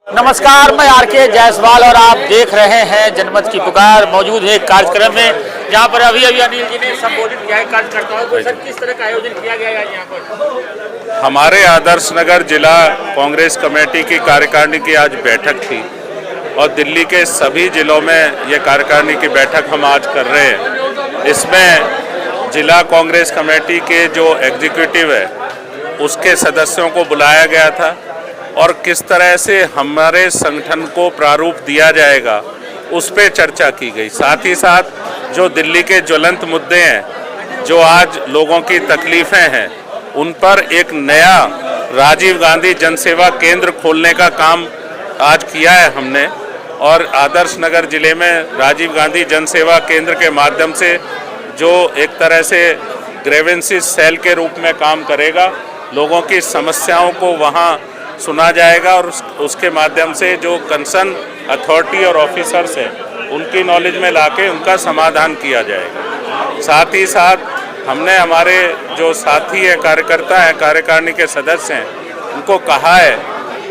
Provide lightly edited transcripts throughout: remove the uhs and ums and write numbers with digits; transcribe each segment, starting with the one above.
नमस्कार, मैं आर.के. जायसवाल और आप देख रहे हैं जनमत की पुकार। मौजूद है एक कार्यक्रम में जहां पर अभी अनिल जी ने संबोधित किया है कार्यकर्ताओं को। सर, किस तरह का आयोजन किया गया है यहाँ पर? हमारे आदर्श नगर जिला कांग्रेस कमेटी की कार्यकारिणी की आज बैठक थी और दिल्ली के सभी जिलों में ये कार्यकारिणी की बैठक हम आज कर रहे हैं। इसमें जिला कांग्रेस कमेटी के जो एग्जीक्यूटिव है उसके सदस्यों को बुलाया गया था और किस तरह से हमारे संगठन को प्रारूप दिया जाएगा उस पर चर्चा की गई। साथ ही साथ जो दिल्ली के ज्वलंत मुद्दे हैं, जो आज लोगों की तकलीफ़ें हैं, उन पर एक नया राजीव गांधी जनसेवा केंद्र खोलने का काम आज किया है हमने। और आदर्श नगर जिले में राजीव गांधी जनसेवा केंद्र के माध्यम से जो एक तरह से ग्रेवेंसेस सेल के रूप में काम करेगा, लोगों की समस्याओं को वहाँ सुना जाएगा और उसके माध्यम से जो कंसर्न अथॉरिटी और ऑफिसर्स हैं उनकी नॉलेज में लाके उनका समाधान किया जाएगा। साथ ही साथ हमने हमारे जो साथी हैं, कार्यकर्ता हैं, कार्यकारिणी के सदस्य हैं, उनको कहा है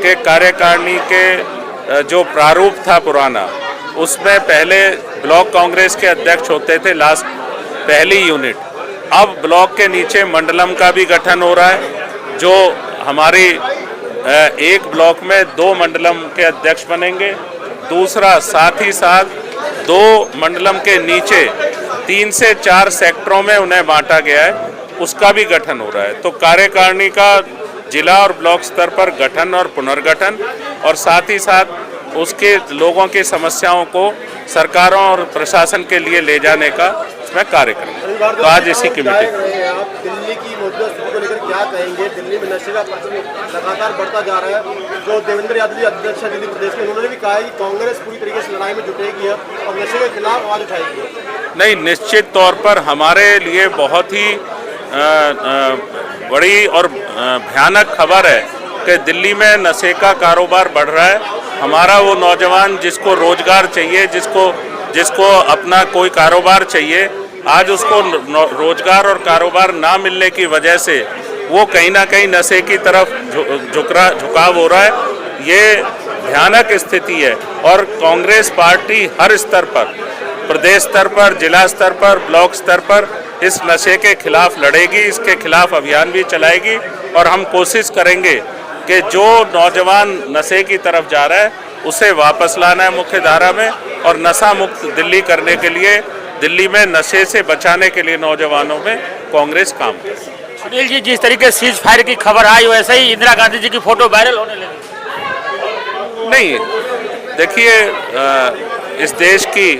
कि कार्यकारिणी के जो प्रारूप था पुराना, उसमें पहले ब्लॉक कांग्रेस के अध्यक्ष होते थे लास्ट पहली यूनिट। अब ब्लॉक के नीचे मंडलम का भी गठन हो रहा है, जो हमारी एक ब्लॉक में 2 मंडलम के अध्यक्ष बनेंगे। दूसरा, साथ ही साथ 2 मंडलम के नीचे 3 से 4 सेक्टरों में उन्हें बांटा गया है, उसका भी गठन हो रहा है। तो कार्यकारिणी का जिला और ब्लॉक स्तर पर गठन और पुनर्गठन और साथ ही साथ उसके लोगों की समस्याओं को सरकारों और प्रशासन के लिए ले जाने का इसमें कार्यक्रम। तो आज इसी की मीटिंग। दिल्ली की मौजूदा स्थिति को लेकर क्या कहेंगे? दिल्ली में नशे का प्रचलन लगातार बढ़ता जा रहा है। जो देवेंद्र यादव जी अध्यक्ष हैं दिल्ली प्रदेश के, उन्होंने भी कहा है कि कांग्रेस पूरी तरीके से लड़ाई में जुटेगी और नशे के खिलाफ आवाज उठाएगी। नहीं, निश्चित तौर पर हमारे लिए बहुत ही बड़ी और भयानक खबर है कि दिल्ली में नशे का कारोबार बढ़ रहा है। हमारा वो नौजवान जिसको रोजगार चाहिए, जिसको अपना कोई कारोबार चाहिए, आज उसको रोजगार और कारोबार ना मिलने की वजह से वो कहीं ना कहीं नशे की तरफ झुकाव हो रहा है। ये भयानक स्थिति है और कांग्रेस पार्टी हर स्तर पर, प्रदेश स्तर पर, जिला स्तर पर, ब्लॉक स्तर पर इस नशे के खिलाफ लड़ेगी, इसके खिलाफ अभियान भी चलाएगी और हम कोशिश करेंगे कि जो नौजवान नशे की तरफ जा रहा है उसे वापस लाना है मुख्य धारा में और नशा मुक्त दिल्ली करने के लिए, दिल्ली में नशे से बचाने के लिए नौजवानों में कांग्रेस काम करे। अनिल जी, जिस तरीके से सीज फायर की खबर आई, वैसे ही इंदिरा गांधी जी की फोटो वायरल होने लगी। नहीं, देखिए, इस देश की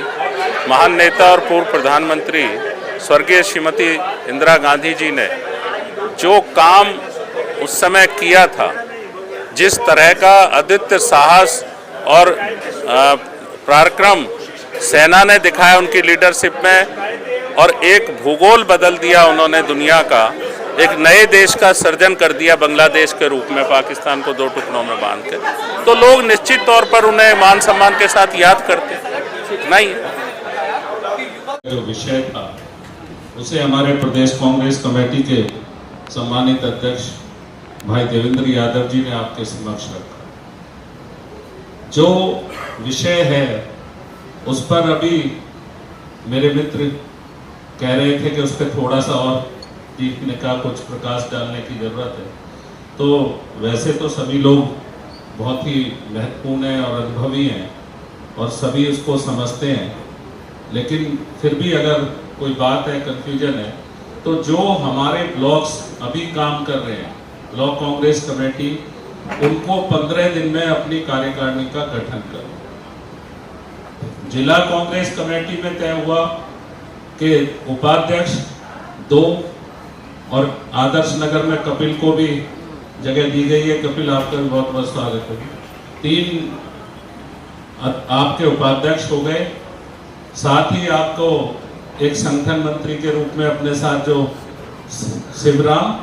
महान नेता और पूर्व प्रधानमंत्री स्वर्गीय श्रीमती इंदिरा गांधी जी ने जो काम उस समय किया था, जिस तरह का अद्वितीय साहस और पराक्रम सेना ने दिखाया उनकी लीडरशिप में और एक भूगोल बदल दिया उन्होंने दुनिया का, एक नए देश का सृजन कर दिया बांग्लादेश के रूप में, पाकिस्तान को 2 टुकड़ों में बांध के, तो लोग निश्चित तौर पर उन्हें मान सम्मान के साथ याद करते। नहीं, जो विषय था उसे हमारे प्रदेश कांग्रेस कमेटी के सम्मानित अध्यक्ष भाई देवेंद्र यादव जी ने आपके समक्ष रखा। जो विषय है उस पर अभी मेरे मित्र कह रहे थे कि उस पर थोड़ा सा और देखने का, कुछ प्रकाश डालने की जरूरत है। तो वैसे तो सभी लोग बहुत ही महत्वपूर्ण हैं और अनुभवी हैं और सभी उसको समझते हैं, लेकिन फिर भी अगर कोई बात है, कंफ्यूजन है, तो जो हमारे ब्लॉक्स अभी काम कर रहे हैं, ब्लॉक कांग्रेस कमेटी, उनको 15 दिन में अपनी कार्यकारिणी का गठन करें। जिला कांग्रेस कमेटी में तय हुआ कि उपाध्यक्ष 2 और आदर्श नगर में कपिल को भी जगह दी गई है। कपिल, आपका भी बहुत बहुत स्वागत है। 3 आपके उपाध्यक्ष हो गए। साथ ही आपको एक संगठन मंत्री के रूप में अपने साथ जो शिवराम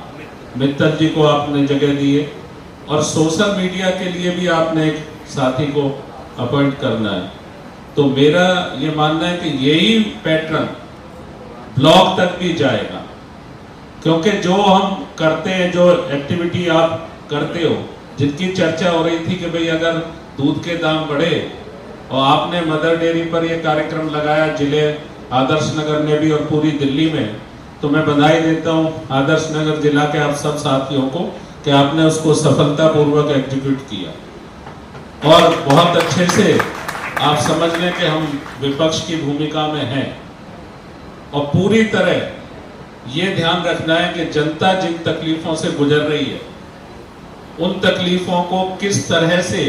मित्तल जी को आपने जगह दी है और सोशल मीडिया के लिए भी आपने एक साथी को अपॉइंट करना है। तो मेरा ये मानना है कि यही पैटर्न ब्लॉक तक भी जाएगा, क्योंकि जो हम करते हैं, जो एक्टिविटी आप करते हो, जिनकी चर्चा हो रही थी कि भाई अगर दूध के दाम बढ़े और आपने मदर डेयरी पर यह कार्यक्रम लगाया जिले आदर्श नगर में भी और पूरी दिल्ली में, तो मैं बधाई देता हूं आदर्श नगर जिला के आप सब साथियों को कि आपने उसको सफलतापूर्वक एग्जीक्यूट किया और बहुत अच्छे से आप समझ लें कि हम विपक्ष की भूमिका में हैं और पूरी तरह ये ध्यान रखना है कि जनता जिन तकलीफों से गुजर रही है उन तकलीफों को किस तरह से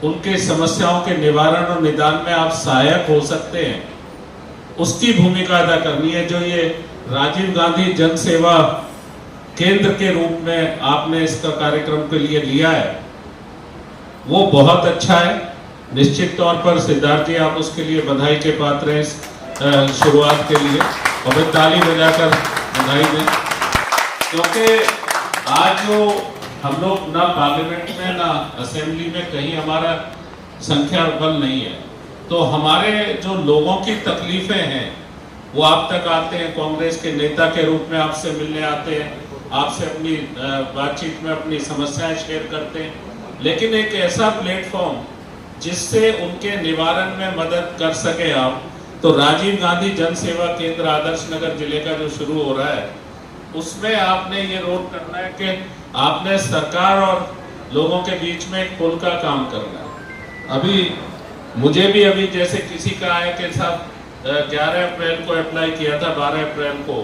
उनके समस्याओं के निवारण और निदान में आप सहायक हो सकते हैं, उसकी भूमिका अदा करनी है। जो ये राजीव गांधी जन सेवा केंद्र के रूप में आपने इसका कार्यक्रम के लिए लिया है वो बहुत अच्छा है। निश्चित तौर पर सिद्धार्थ जी आप उसके लिए बधाई के पात्र हैं इस शुरुआत के लिए और फिर ताली बजाकर बधाई दें, क्योंकि आज जो हम लोग ना पार्लियामेंट में ना असेंबली में कहीं हमारा संख्या बल नहीं है, तो हमारे जो लोगों की तकलीफें हैं वो आप तक आते हैं, कांग्रेस के नेता के रूप में आपसे मिलने आते हैं, आपसे अपनी बातचीत में अपनी समस्याएं शेयर करते हैं, लेकिन एक ऐसा प्लेटफॉर्म जिससे उनके निवारण में मदद कर सके आप, तो राजीव गांधी जन सेवा केंद्र आदर्श नगर जिले का जो शुरू हो रहा है उसमें आपने ये रोल करना है कि आपने सरकार और लोगों के बीच में एक पुल का काम करना है। अभी मुझे भी अभी जैसे किसी का है कि साहब 11 अप्रैल को अप्लाई किया था 12 अप्रैल को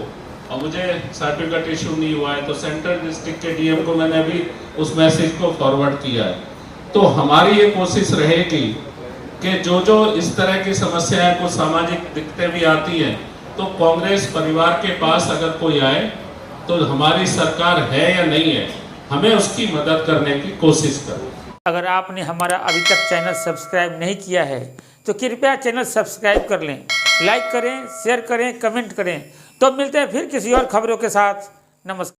और मुझे सर्टिफिकेट इशू नहीं हुआ है, तो सेंट्रल डिस्ट्रिक्ट के डीएम को मैंने अभी उस मैसेज को फॉरवर्ड किया है। तो हमारी ये कोशिश रहेगी कि जो जो इस तरह की समस्याएं कुछ सामाजिक दिक्कतें भी आती हैं तो कांग्रेस परिवार के पास अगर कोई आए तो हमारी सरकार है या नहीं है, हमें उसकी मदद करने की कोशिश करें। अगर आपने हमारा अभी तक चैनल सब्सक्राइब नहीं किया है तो कृपया चैनल सब्सक्राइब कर लें, लाइक करें, शेयर करें, कमेंट करें। तो मिलते हैं फिर किसी और खबरों के साथ। नमस्कार।